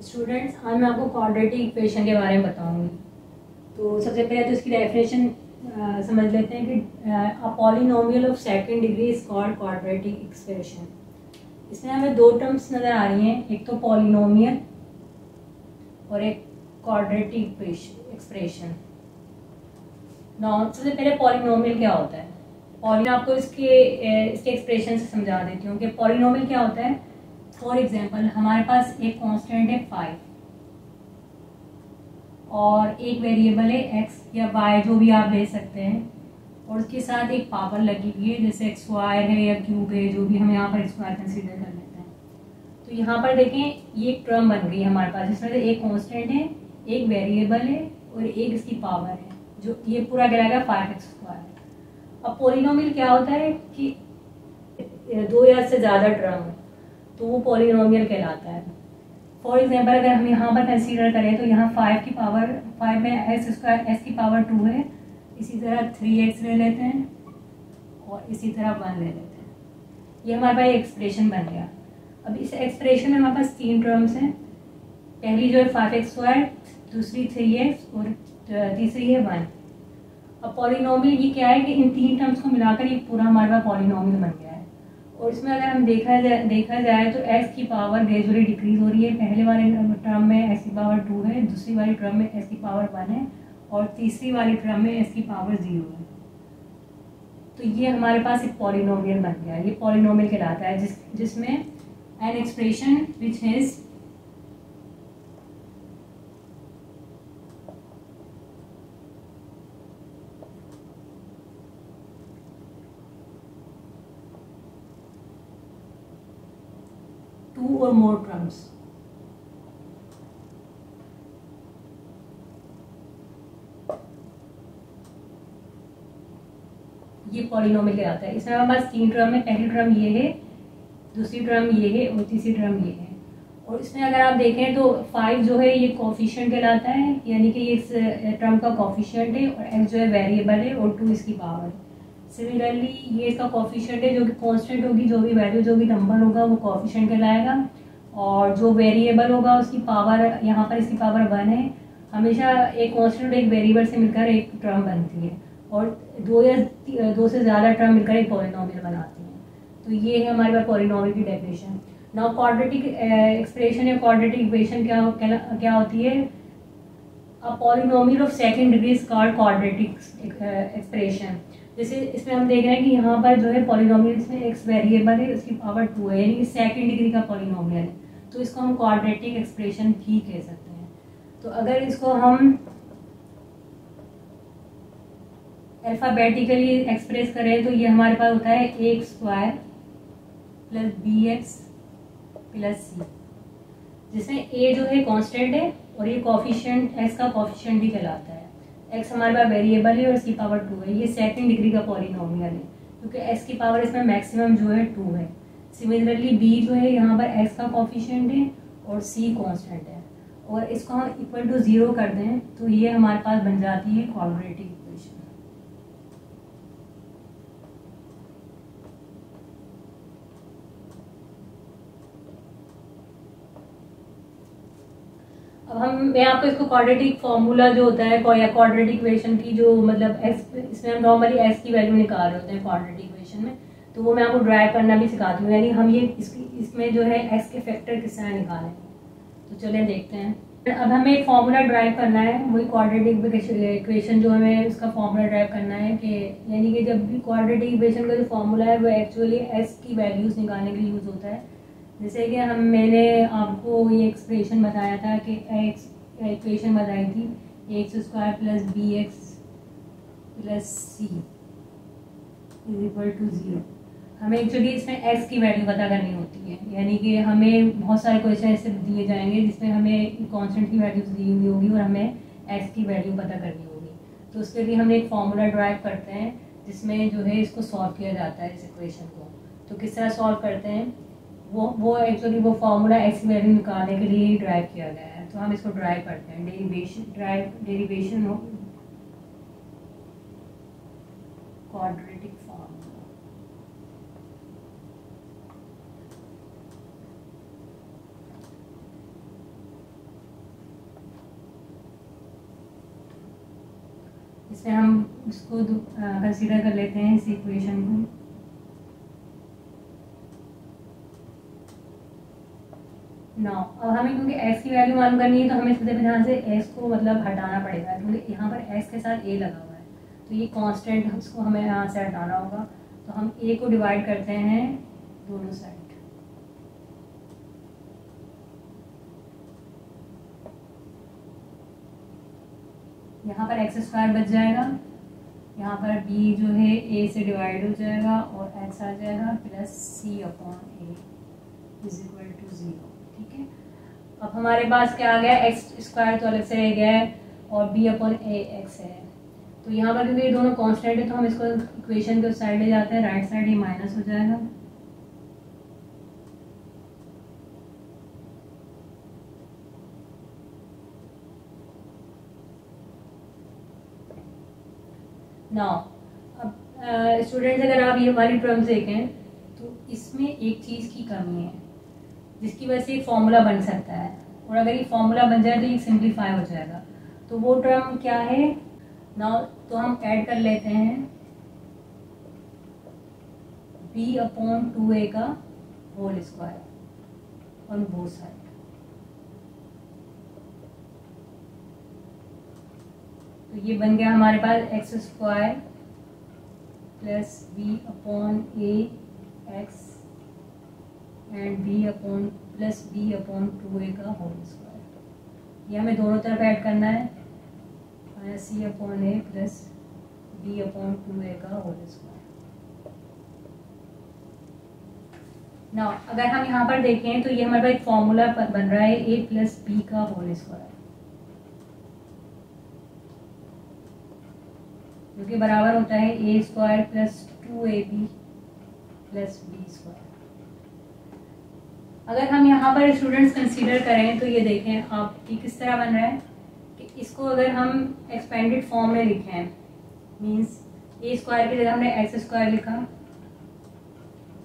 Students, आज मैं आपको क्वाड्रेटिक इक्वेशन के बारे में बताऊंगी। तो सबसे पहले तो इसकी डेफिनेशन समझ लेते हैं कि a polynomial of second degree is called quadratic expression. इसमें हमें दो टर्म्स नज़र आ रही हैं, एक तो पॉलिनोमियल और एक क्वाड्रेटिक एक्सप्रेशन। सबसे पहले पॉलिनोमियल क्या होता है। पॉलिन आपको इसके एक्सप्रेशन से समझा देती हूँ कि पॉलिनोमियल क्या होता है। फॉर एग्जांपल, हमारे पास एक कांस्टेंट है 5 और एक वेरिएबल है x या y, जो भी आप ले सकते हैं, और उसके साथ एक पावर लगी हुई है, जैसे x स्क्वायर है या क्यूब है, जो भी हम यहाँ पर स्क्वायर कंसीडर कर लेते हैं। तो यहाँ पर देखें, ये एक टर्म बन गई हमारे पास, जिसमें से एक कांस्टेंट है, एक वेरिएबल है और एक इसकी पावर है, जो ये पूरा गिराएगा 5x स्क्वायर। अब पॉलिनोमियल क्या होता है कि दो या से ज़्यादा टर्म, तो वो पॉलिनोमियल कहलाता है। फॉर एग्जांपल, अगर हम यहाँ पर कंसीडर करें तो यहाँ 5 की पावर 5 में एक्स स्क्वायर, एक्स की पावर 2 है, इसी तरह 3x ले लेते हैं और इसी तरह 1 ले लेते हैं। ये हमारे पास एक्सप्रेशन बन गया। अब इस एक्सप्रेशन में हमारे पास 3 टर्म्स हैं। पहली जो है 5x स्क्वायर, दूसरी 3x और तीसरी है 1। अब पॉलिनोमियल ये क्या है कि इन 3 टर्म्स को मिलाकर ये पूरा हमारे पास पॉलिनोमियल बन गया है। और इसमें अगर हम देखा जाए तो x की पावर ग्रेजुअली डिक्रीज हो रही है। पहले वाले टर्म में x की पावर 2 है, दूसरी वाली टर्म में x की पावर 1 है और तीसरी वाली टर्म में x की पावर 0 है। तो ये हमारे पास एक पॉलिनोमियल बन गया। ये पॉलिनोमियल कहलाता है जिसमें an expression which is two or more terms। ये पॉलिनोमियल कहलाता है। इसमें हमारे पास 3 टर्म है। पहली टर्म ये है, दूसरी टर्म ये है और तीसरी टर्म ये है। और इसमें अगर आप देखें तो 5 जो है ये कोफिशिएंट कहलाता है, यानी कि ये इस टर्म का कोफिशिएंट है, और x जो है वेरिएबल है और 2 इसकी पावर है। सिमिलरली ये इसका कोफिशिएंट है, जो कि कांस्टेंट होगी, जो भी वैल्यू, जो भी नंबर होगा वो कोफिशिएंट कहलाएगा। और जो वेरिएबल होगा उसकी पावर, यहाँ पर इसकी पावर 1 है। हमेशा एक कांस्टेंट एक वेरिएबल से मिलकर एक टर्म बनती है, और दो से ज़्यादा टर्म मिलकर एक पॉलिनोमियल बनाती हैं। तो ये है हमारे पास पॉलिनोमियल की डेफिनेशन। नाउ क्वाड्रेटिक एक्सप्रेशन या क्वाड्रेटिक इक्वेशन क्या होती है। A polynomial of second degree is called quadratic expression. जैसे इसमें हम देख रहे हैं कि यहाँ पर जो है पॉलिनोमियल में एक्स वेरिएबल है, उसकी पावर 2 है, यानी कि सेकंड डिग्री का पॉलिनोमियल है, तो इसको हम क्वाड्रेटिक एक्सप्रेशन भी कह सकते हैं। तो अगर इसको हम अल्फाबेटिकली एक्सप्रेस करें तो ये हमारे पास होता है a square plus bx plus c, जिसमें a जो है कांस्टेंट है और ये कोफिशिएंट x का कोफिशिएंट भी कहलाता है। x हमारे पास वेरिएबल है और इसकी पावर 2 है। ये सेकंड डिग्री का पॉलिनोमियल है, क्योंकि x की पावर इसमें मैक्सिमम जो है 2 है। सिमिलरली b जो है यहाँ पर x का कोफिशिएंट है और c कांस्टेंट है, और इसको हम इक्वल टू 0 कर दें तो ये हमारे पास बन जाती है क्वाड्रेटिक इक्वेशन। अब मैं आपको इसको क्वाड्रेटिक फॉर्मूला जो होता है या क्वाड्रेटिक इक्वेशन की जो मतलब इसमें हम नॉर्मली x की वैल्यू निकाल रहे होते हैं क्वाड्रेटिक इक्वेशन में, तो वो मैं आपको ड्राइव करना भी सिखाती हूँ, यानी हम ये इसमें जो है x के फैक्टर किस तरह निकालेंगे। तो चलें देखते हैं। अब हमें एक फॉर्मूला ड्राइव करना है, वही क्वाड्रेटिक इक्वेशन जो हमें उसका फॉर्मूला ड्राइव करना है, कि यानी कि जब भी क्वाड्रेटिक इक्वेशन का जो फॉर्मूला है वो एक्चुअली x की वैल्यूज निकालने के लिए यूज होता है। जैसे कि मैंने आपको ये एक्सप्रेशन बताया था कि इक्वेशन बताई थी X square plus B X plus C is equal to 0। हमें एक्चुअली इसमें x की वैल्यू पता करनी होती है, यानी कि हमें बहुत सारे क्वेश्चन ऐसे दिए जाएंगे जिसमें हमें कांस्टेंट की वैल्यूज दी हुई होगी और हमें x की वैल्यू पता करनी होगी। तो उसके लिए हम एक फॉर्मूला ड्राइव करते हैं जिसमें जो है इसको सॉल्व किया जाता है, इस इक्वेशन को। तो किस तरह सॉल्व करते हैं, वो एक्चुअली वो फार्मूला x की वैल्यू निकालने के लिए ड्राइव किया गया है। तो हम इसको ड्राइव करते हैं, डेरिवेशन ऑफ क्वाड्रेटिक फार्मूला। इसमें हम इसको कंसीडर कर लेते हैं इस इक्वेशन को। नाउ अब हमें क्योंकि x की वैल्यू मालूम करनी है तो हमें सबसे ध्यान से x को मतलब हटाना पड़ेगा, क्योंकि यहाँ पर x के साथ a लगा हुआ है तो ये कांस्टेंट इसको हमें यहाँ से हटाना होगा। तो हम a को डिवाइड करते हैं दोनों साइड। यहाँ पर एक्स स्क्वायर बच जाएगा, यहाँ पर b जो है a से डिवाइड हो जाएगा और x आ जाएगा plus c upon a is equal to 0। ठीक है, अब हमारे पास क्या आ गया, एक्स स्क्वायर तो अलग से रह गया है और b अपॉन a x है। तो यहाँ पर क्योंकि ये दोनों कांस्टेंट है तो हम इसको इक्वेशन के उस साइड ले जाते हैं, राइट साइड ये माइनस हो जाएगा। नाउ अब स्टूडेंट्स अगर आप ये वाली टर्म्स देखें तो इसमें एक चीज़ की कमी है जिसकी वजह से एक फॉर्मूला बन सकता है, और अगर ये फॉर्मूला बन जाए तो ये सिंप्लीफाई हो जाएगा। तो वो टर्म क्या है, नाउ तो हम ऐड कर लेते हैं b अपॉन 2a का whole square on both side. तो ये बन गया हमारे पास X square plus B upon A X and B upon plus B upon 2a का होल स्क्वायर। ये हमें दोनों तरफ ऐड करना है, माइनस सी अपॉन ए प्लस बी अपॉन 2a का होल स्क्वायर। ना अगर हम यहाँ पर देखें तो ये हमारे पास एक फॉर्मूला बन रहा है a प्लस बी का होल स्क्वायर, जो कि बराबर होता है a square plus 2ab plus b square. अगर हम यहाँ पर स्टूडेंट्स कंसीडर करें तो ये देखें आप कि किस तरह बन रहा है कि इसको अगर हम एक्सपेंडेड फॉर्म में लिखें, मींस a स्क्वायर की जगह हमने एक्स स्क्वायर लिखा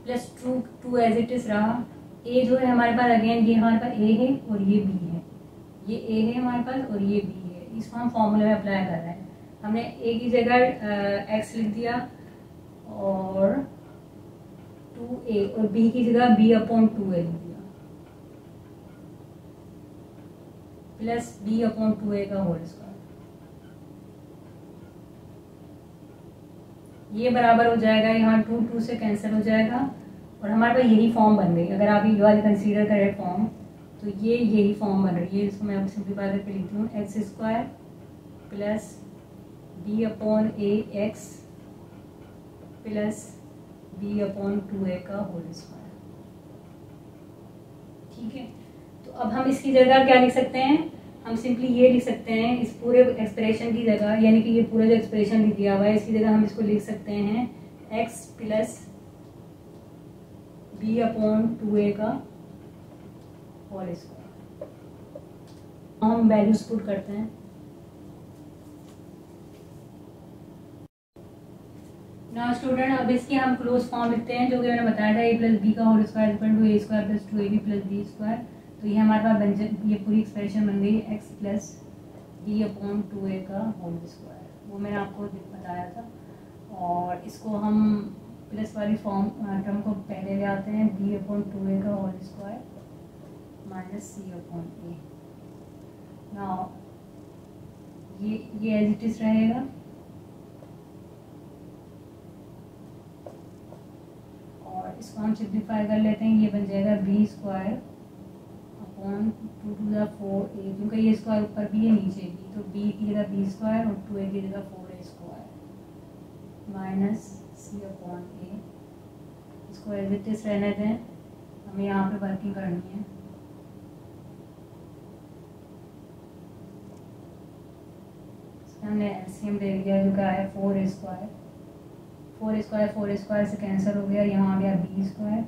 प्लस 2 एज इट इज रहा। a जो है हमारे पास अगेन ये हमारे पास a है और ये b है, ये a है हमारे पास और ये b है, इसको हम फॉर्मूले में अप्लाई कर रहे हैं। हमने a की जगह x लिख दिया और 2a और b की जगह b अपॉन 2a लिख दिया प्लस b अपॉन 2a का होल स्क्वायर। ये बराबर हो जाएगा, यहाँ 2 से कैंसिल हो जाएगा और हमारे पास यही फॉर्म बन गई। अगर आप ये वाले कंसीडर करें फॉर्म तो ये यही फॉर्म बन रही है। इसको मैं अब सिंप्लीफाई करके लिखती हूँ, X square plus B upon A X plus B upon 2a का होल स्क्वायर। ठीक है, तो अब हम इसकी जगह क्या लिख सकते हैं, हम सिंपली ये लिख सकते हैं इस पूरे एक्सप्रेशन की जगह, यानी कि ये पूरा जो एक्सप्रेशन दिया हुआ है इसकी जगह हम इसको लिख सकते हैं x plus B upon 2a का होल स्क्वायर। हम वैल्यूज पुट करते हैं। नाउ स्टूडेंट अब इसकी हम क्लोज फॉर्म लिखते हैं, जो कि मैंने बताया था a प्लस बी का whole square equal to a square plus 2ab plus b square. तो ये हमारे पास बन जाए, ये पूरी एक्सप्रेशन बन गई x plus B upon 2a का होल स्क्वायर, वो मैंने आपको बताया था। और इसको हम प्लस वाली फॉर्म टर्म को पहले ले आते हैं, b अपॉन 2a का whole square minus c upon a। Now ये एज इट इज रहेगा और इसको हम सिंप्लीफाई कर लेते हैं, ये बन जाएगा b square upon 2 to the 4a, क्योंकि ये स्क्वायर ऊपर भी है नीचे भी, तो b की जगह b स्क्वायर और 2a की जगह 4a square minus c upon a। इसको एज इट इज रहने दें, हमें यहाँ पे वर्किंग करनी है। हमने एलसीएम ले लिया जो क्या है 4a स्क्वायर, 4a स्क्वायर से कैंसिल हो गया, यहाँ आ गया b स्क्वायर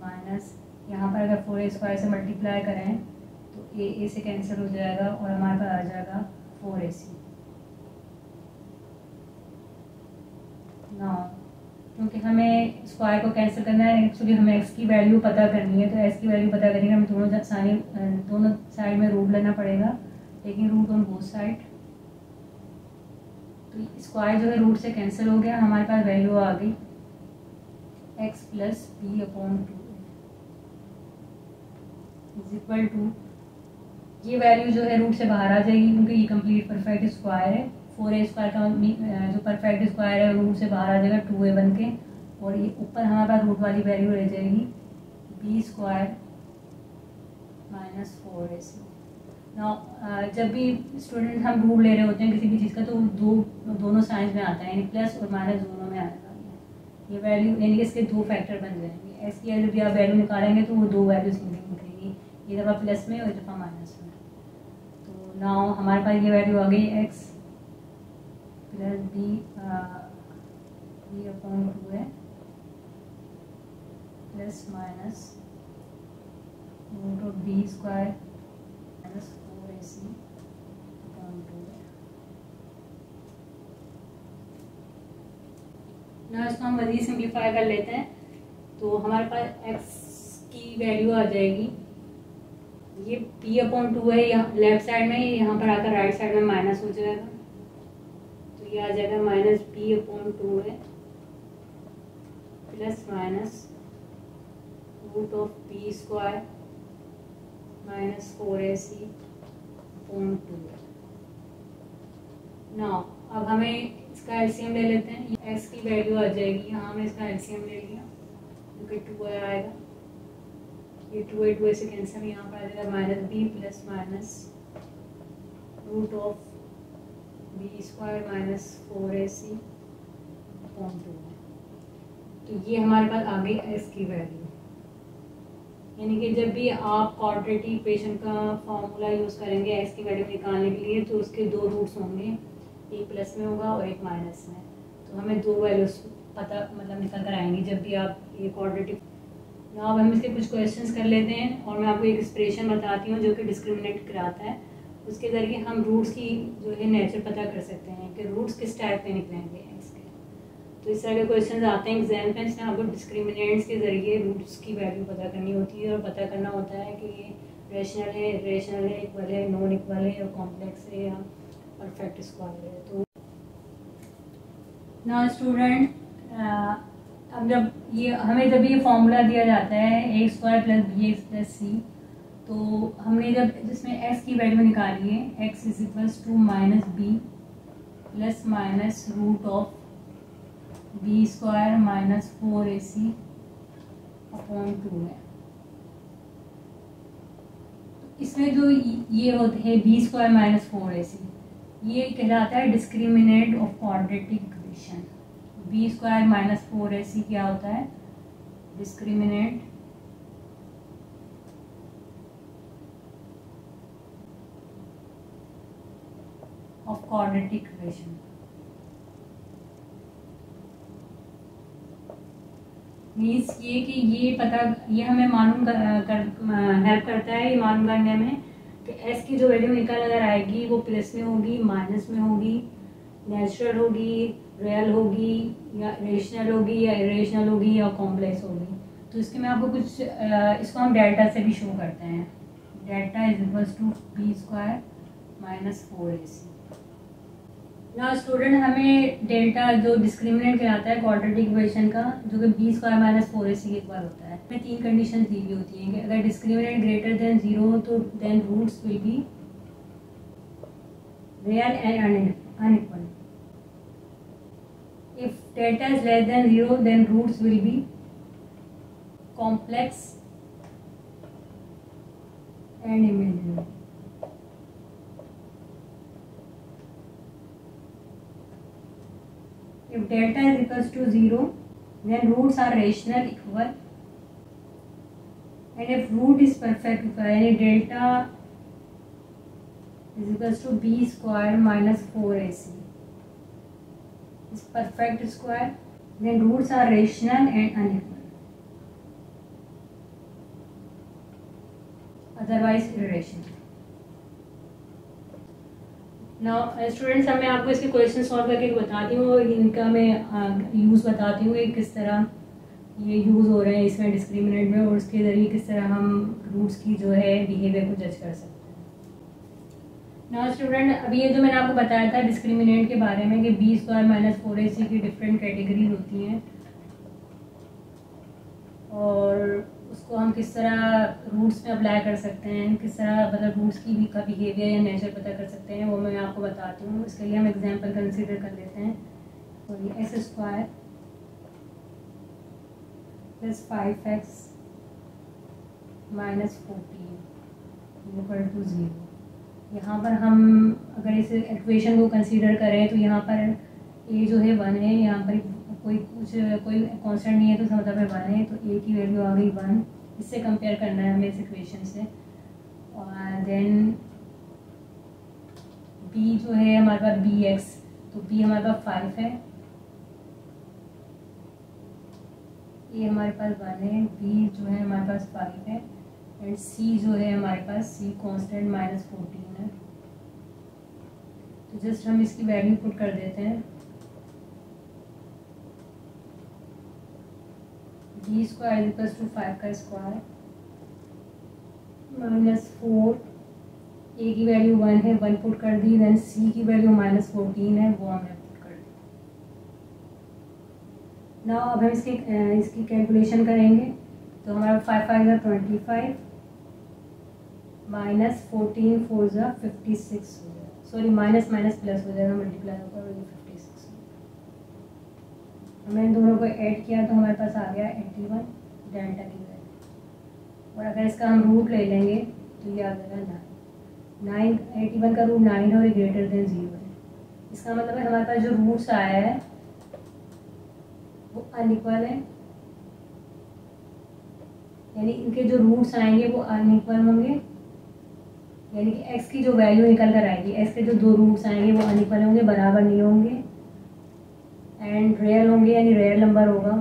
माइनस यहाँ पर अगर 4a स्क्वायर से मल्टीप्लाई करें तो a से कैंसिल हो जाएगा और हमारे पास आ जाएगा 4ac। ना क्योंकि हमें स्क्वायर को कैंसिल करना है, एक्चुअली हमें x की वैल्यू पता करनी है, तो x की वैल्यू पता करने के हमें दोनों साइड में रूट लेना पड़ेगा, लेकिन रूट ऑन बोथ साइड तो स्क्वायर जो है रूट से कैंसिल हो गया, हमारे पास वैल्यू आ गई x plus B upon 2 is equal to, ये वैल्यू जो है रूट से बाहर आ जाएगी क्योंकि ये कंप्लीट परफेक्ट स्क्वायर है। 4a स्क्वायर का जो परफेक्ट स्क्वायर है रूट से बाहर आ जाएगा 2a बन के, और ये ऊपर हमारे पास रूट वाली वैल्यू रह जाएगी b स्क्वायर माइनस 4ac। जब भी स्टूडेंट हम रूट ले रहे होते हैं किसी भी चीज़ का तो दोनों साइंस में आता है, यानी प्लस और माइनस दोनों में आएगा ये वैल्यू, यानी कि इसके दो फैक्टर बन जाएंगे। एक्स की जब भी आप वैल्यू निकालेंगे तो वो दो वैल्यूज निकलेंगी, ये दफ़ा प्लस में और दफ़ा माइनस में। तो नाउ हमारे पास ये वैल्यू आ गई एक्स प्लस बी अपॉन 2 है plus minus root of B square minus 4ac upon 2 है। ना इसको हम मज़ीद सिंप्लीफाई कर लेते हैं, तो हमारे पास x की वैल्यू आ जाएगी, ये p अपॉन 2 है यहाँ लेफ्ट साइड में, यहाँ पर आकर राइट साइड में माइनस हो जाएगा, तो ये आ जाएगा माइनस p अपॉन 2 है plus minus root of b square minus 4ac upon 2 है। नाउ अब हमें इसका एलसीएम ले लेते हैं, x की वैल्यू आ जाएगी, यहाँ हमने इसका एलसीएम ले लिया क्योंकि 2 आएगा, ये 2 से कैंसिल, यहाँ पर आ जाएगा minus B plus minus root of B square minus 4ac upon 2। तो ये हमारे पास आ गई x की वैल्यू, यानी कि जब भी आप क्वाड्रेटिक इक्वेशन का फॉर्मूला यूज़ करेंगे x की वैल्यू निकालने के लिए तो उसके दो रूट्स होंगे, एक प्लस में होगा और एक माइनस में, तो हमें दो वैल्यूज पता मतलब निकल कर आएंगी जब भी आप ये क्वाड्रेटिक। अब हम इसके कुछ क्वेश्चंस कर लेते हैं और मैं आपको एक एक्सप्रेशन बताती हूँ जो कि डिस्क्रिमिनेट कराता है, उसके ज़रिए हम रूट्स की जो है नेचर पता कर सकते हैं कि रूट्स किस टाइप के निकलेंगे इसके। तो इस तरह के क्वेश्चन आते हैं एग्जाम में, इसमें आपको डिस्क्रिमिनेंट्स के ज़रिए रूट्स की वैल्यू पता करनी होती है और पता करना होता है कि ये रेशनल है, इरेशनल है, इक्वल है, नॉन इक्वल है, और कॉम्प्लेक्स है या परफेक्ट स्क्वायर है। तो ना स्टूडेंट अब जब ये फॉर्मूला दिया जाता है A square plus B X plus C, तो हमने जब जिसमें एक्स की वैल्यू निकाली है X is equals to minus B plus minus root of B square minus 4ac upon 2 है। इसमें जो ये होते हैं बी स्क्वायर माइनस 4ac, ये कहलाता है discriminant of quadratic equation. B square minus 4ac क्या होता है? Discriminant of quadratic equation. Means ये कि ये हमें मालूम हेल्प करता है ये मालूम करने में कि एस की जो वैल्यू निकल अगर आएगी वो प्लस में होगी, माइनस में होगी, नेचुरल होगी, रियल होगी, या रेशनल होगी, या इरेशनल होगी, या कॉम्प्लेक्स होगी। तो इसके मैं आपको कुछ इसको हम डेल्टा से भी शो करते हैं। Delta is equals to b square minus 4ac। ना स्टूडेंट हमें डेल्टा जो डिस्क्रिमिनेंट कहलाता है क्वाड्रेटिक इक्वेशन का, जो कि बी स्क्वायर माइनस 4ac के इक्वल होता है, इसमें तीन कंडीशन दी हुई होती हैं कि अगर डिस्क्रिमिनेंट ग्रेटर देन 0 हो तो then roots will be real and unequal. If delta is less than 0 then roots will be complex and imaginary. If delta is equals to 0, then roots are rational equal, and if root is perfect equal, यानी delta is equals to b square minus 4ac is perfect square, then roots are rational and unequal, otherwise irrational. Now students अब मैं आपको इसके question solve करके बताती हूँ और इनका मैं यूज़ बताती हूँ कि किस तरह ये यूज़ हो रहे हैं इसमें डिस्क्रिमिनेंट में, और उसके ज़रिए किस तरह हम रूट्स की जो है बिहेवियर को जज कर सकते हैं। नाउ स्टूडेंट, अभी ये जो मैंने आपको बताया था डिस्क्रिमिनेंट के बारे में कि बी स्क्वायर माइनस 4ac की डिफरेंट कैटेगरीज होती हैं और उसको हम किस तरह रूट्स में अप्लाई कर सकते हैं, किस तरह मतलब रूट्स की भी का बिहेवियर या नेचर पता कर सकते हैं, वो मैं आपको बताती हूँ। इसके लिए हम एग्जांपल कंसीडर कर लेते हैं। तो ये x square plus 5x minus 14 equal to 0। यहाँ पर हम अगर इस इक्वेशन को कंसीडर करें तो यहाँ पर ए जो है 1 है, यहाँ पर कोई कांस्टेंट नहीं है तो इसका मतलब है 1 है, तो ए की वैल्यू आ गई 1। इससे कंपेयर करना है हमें इस इक्वेशन से। और देन बी जो है हमारे पास बी एक्स, तो बी हमारे पास 5 है, ए हमारे पास 1 है, बी जो है हमारे पास 5 है एंड सी जो है हमारे पास सी कांस्टेंट माइनस 14 है। तो जस्ट हम इसकी वैल्यू पुट कर देते हैं। बी स्क्वायर इक्वल्स टू 5 का स्क्वायर माइनस 4, ए की वैल्यू 1 है, 1 पुट कर दी, देन सी की वैल्यू माइनस 14 है, वो हमने पुट कर दी। नाउ अब हम इसकी कैलकुलेशन करेंगे। तो हमारा 5 5 25 माइनस 14 4 56 हो जाएगा, सॉरी माइनस माइनस प्लस हो जाएगा, मल्टीप्लाई होगा और ये 56 हो जाएगा। हमने इन दोनों को ऐड किया तो हमारे पास आ गया 81 डेल्टा की वैल्यू। और अगर इसका हम रूट ले लेंगे तो ये आ जाएगा 9। 81 का रूट 9 है और ये ग्रेटर देन 0 है। इसका मतलब है हमारे पास जो रूट्स आया है वो अनइक्वल है, यानी इनके जो रूट्स आएंगे वो अनइक्वल होंगे, यानी कि x की जो वैल्यू निकल कर आएगी, x के जो दो रूट्स आएंगे वो अनइक्वल होंगे, बराबर नहीं होंगे एंड रियल होंगे, यानी रियल नंबर होगा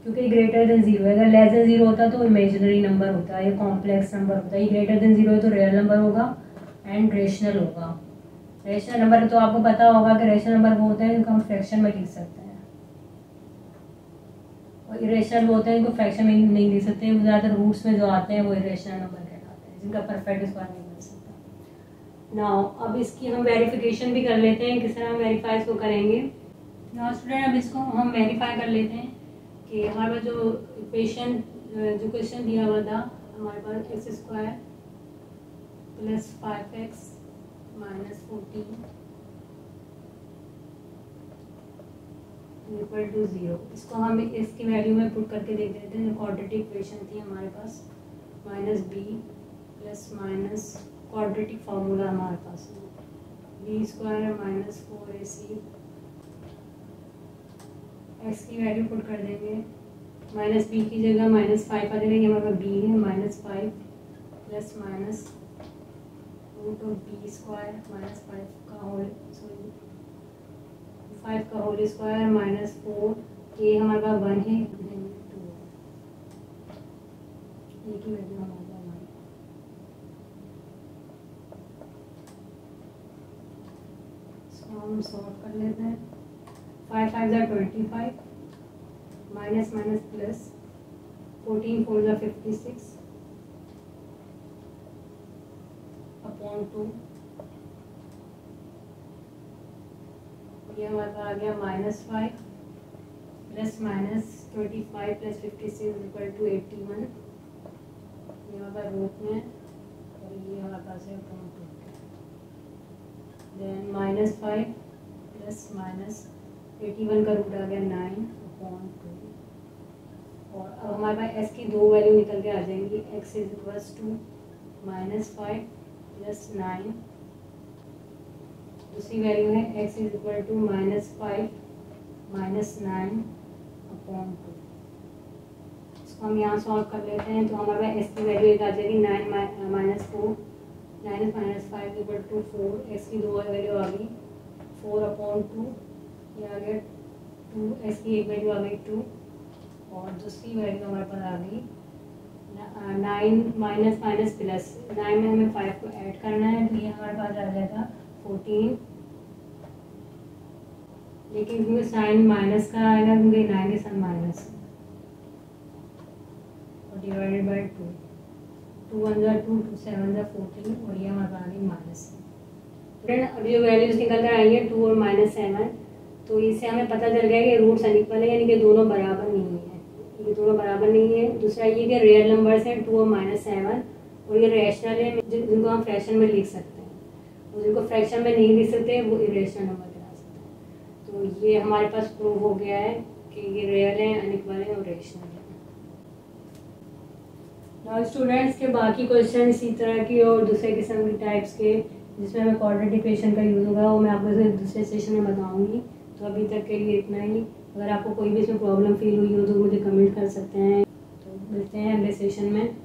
क्योंकि ग्रेटर देन 0 है। अगर लेस देन 0 होता तो इमेजिनरी नंबर होता है, ये कॉम्प्लेक्स नंबर होता है। ये ग्रेटर देन 0 है तो रियल नंबर होगा एंड रेशनल होगा। रेशनल नंबर तो आपको पता होगा कि रेशनल नंबर वो होते हैं जिनको हम फ्रैक्शन में लिख सकते हैं, और इरेशनल वो होते हैं जिनको फ्रैक्शन में नहीं लिख सकते। वो ज़्यादातर रूट्स में जो आते हैं वो इरेशनल नंबर कहलाते हैं, जिनका परफेक्ट स्क्वायर नहीं बन सकता। नाउ अब इसकी हम वेरिफिकेशन भी कर लेते हैं, किस तरह हम वेरीफाई इसको करेंगे। नाउ स्टूडेंट, अब इसको हम वेरीफाई कर लेते हैं कि हमारे पास जो क्वेश्चन दिया हुआ था, हमारे पास X square plus 5x minus 14 equal to 0, इसको हम इसकी वैल्यू में पुट करके देख देते हैं। जो क्वाड्रेटिक इक्वेशन थी हमारे पास minus B plus minus quadratic formula हमारे पास है B square minus 4ac, X की वैल्यू पुट कर देंगे। माइनस बी की जगह माइनस 5 आ जाएगा, ये हमारा बी है, minus 5 plus minus root of B square minus 5 का होल स्क्वायर माइनस 4, ए हमारे पास 1 है, 2 ए की वैल्यू हमारे पास 1। इसको हम सॉल्व कर लेते हैं। 5 5 25 माइनस माइनस प्लस 14 4 56 अपॉन 2, ये हमारे पास आ गया minus 5 plus minus 25 plus 56 equal to 81, ये हमारे पास रूट में, और ये हमारे पास है upon 2। Then minus 5 plus minus 81 का रूट आ गया 9 अपॉन 2। और अब हमारे पास s की दो वैल्यू निकल के आ जाएंगी। x is equals to minus 5 plus 9, दूसरी वैल्यू है x is equal to minus 5 minus 9 upon 2। इसको हम यहाँ सॉल्व कर लेते हैं तो हमारे पास s की वैल्यू एक आ जाएगी 9 minus 4, 9 minus 5 equal to 4, x की दो वैल्यू आ गई 4 अपॉन 2, ये आ गया 2, x की एक वैल्यू आ गई 2, और दूसरी वैल्यू हमारे पास आ गई 9 माइनस माइनस प्लस 9 में हमें 5 को ऐड करना है, तो ये हमारे पास आ जाएगा 14, लेकिन क्योंकि साइन माइनस का आएगा क्योंकि 9 के साथ माइनस और डिवाइडेड बाय 2। 2 1 जा 2, 2 7 जा 14 और ये हमारे बना दी माइनस। फ्रेंड अभी जो वैल्यूज निकल कर आई है 2 और -7, तो इससे हमें पता चल गया कि रूट्स अनइक्वल है, यानी कि दोनों बराबर नहीं है, ये दोनों बराबर नहीं है। दूसरा ये कि रियल नंबर्स हैं 2 और -7 और ये रैशनल है जिनको हम फ्रैक्शन में लिख सकते हैं, और जिनको फ्रैक्शन में नहीं लिख सकते वो इरेशनल नंबर कहला सकते हैं। तो ये हमारे पास प्रूव हो गया है कि ये रियल है, अनइक्वल है और रेशनल है। नाउ स्टूडेंट्स के बाकी क्वेश्चन इसी तरह की और दूसरे किस्म की टाइप्स के जिसमें हमें क्वाड्रेटिक इक्वेशन का यूज़ होगा वो मैं आपको दूसरे सेशन में बताऊंगी। तो अभी तक के लिए इतना ही। अगर आपको कोई भी इसमें प्रॉब्लम फील हुई हो तो मुझे कमेंट कर सकते हैं। तो मिलते हैं अगले सेशन में।